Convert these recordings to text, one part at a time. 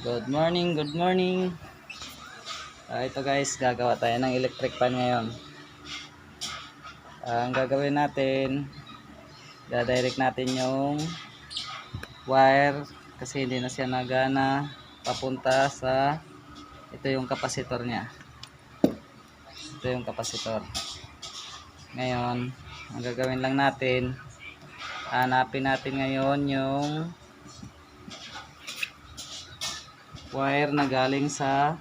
Good morning, good morning. Ito guys, gagawa tayo ng electric fan ngayon. Ang gagawin natin, dadirect natin yung wire kasi hindi na siya nagana papunta sa ito yung kapasitor niya. Ito yung kapasitor. Ngayon, ang gagawin lang natin, hanapin natin ngayon yung wire na galing sa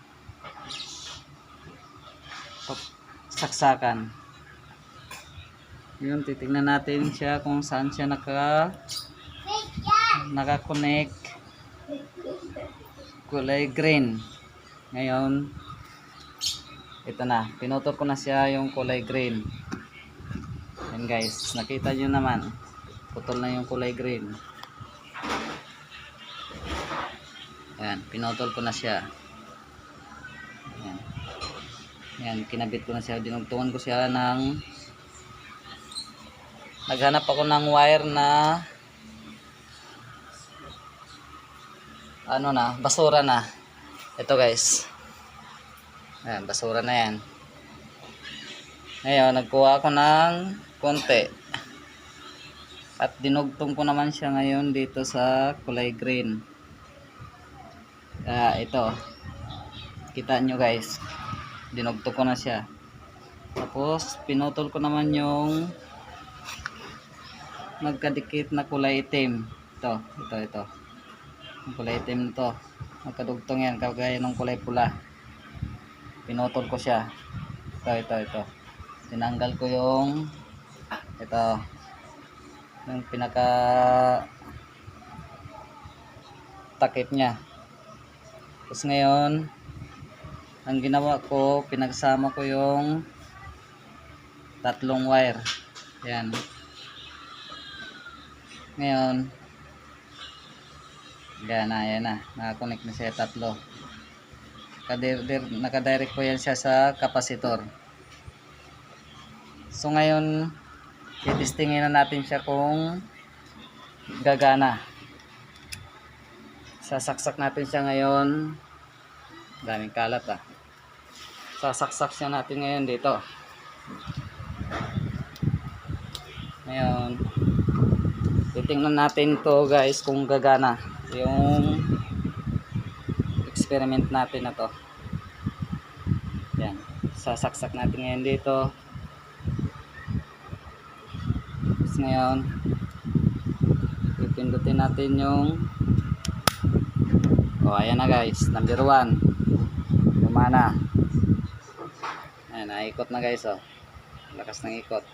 saksakan. Yun, titingnan natin siya kung saan siya naka-connect. Kulay green. Ngayon, ito na. Pinutol ko na siya yung kulay green. Yan guys, nakita nyo naman. Putol na yung kulay green. Yan, pinutol ko na siya. Yan. Yan, kinabit ko na siya. Dinugtungan ko siya ng naghanap ako ng wire na basura na. Ito guys. Ayan, basura na yan. Ngayon, nagkuha ako ng konti. At dinugtong ko naman siya ngayon dito sa kulay green. Ito. Kita nyo guys. Dinugtong ko na siya. Tapos, pinutol ko naman yung magkadikit na kulay itim. Ito. Yung kulay itim nito. Magkadugtong yan. Kagaya ng kulay pula. Pinutol ko siya. Ito. Tinanggal ko yung yung pinaka takip niya. Tapos ngayon, ang ginawa ko, pinagsama ko yung tatlong wire. Yan. Ngayon, yan na. Nakakonect na siya tatlo. Nakadirect ko yan siya sa kapasitor. So ngayon, i-testingin na natin siya kung gagana. Sasaksak natin siya ngayon. Daming kalat Sasaksak siya natin ngayon dito. Ngayon, titingnan natin to guys kung gagana. Yung experiment natin na to. Yan. Sasaksak natin ngayon dito. Tapos ngayon, pipindutin natin yung ayan na guys, number 1 gumana. Ayan, naikot na guys lakas ng ikot.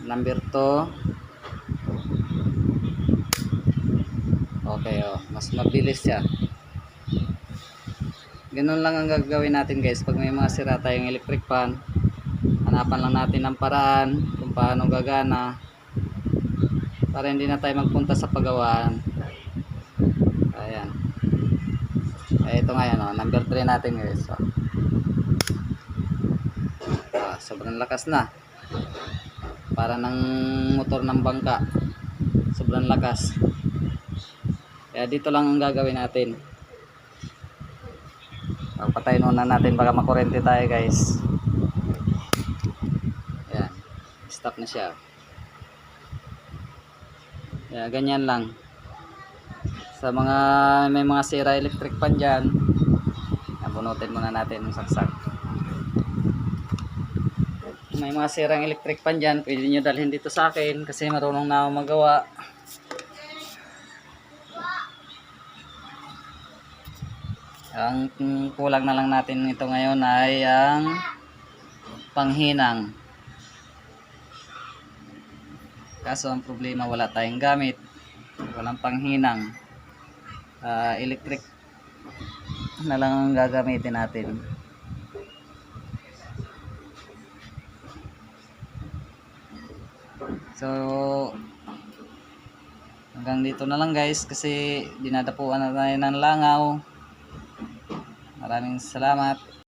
Number 2 okay mas mabilis siya. Ganun lang ang gagawin natin guys pag may mga sira tayong electric fan. Hanapan lang natin ng paraan kung paano gagana para hindi na tayo magpunta sa pagawaan. Ayan. Ito ngayon number 3 natin guys. Sobrang lakas na. Para ng motor ng bangka. Sobrang lakas. Kaya dito lang ang gagawin natin. Patayin muna natin baka makurente tayo guys. Ayan. Stop na siya. Kaya ganyan lang. Sa mga may mga sira electric fan dyan, bunutin muna natin yung saksak. May mga sirang electric fan dyan, pwede nyo dalhin dito sa akin kasi marunong na ako magawa. Ang kulang na lang natin ito ngayon ay ang panghinang. Kaso ang problema, wala tayong gamit, walang panghinang. Electric na lang ang gagamitin natin. So hanggang dito na lang guys kasi dinadapuan na tayo ng langaw. Maraming salamat.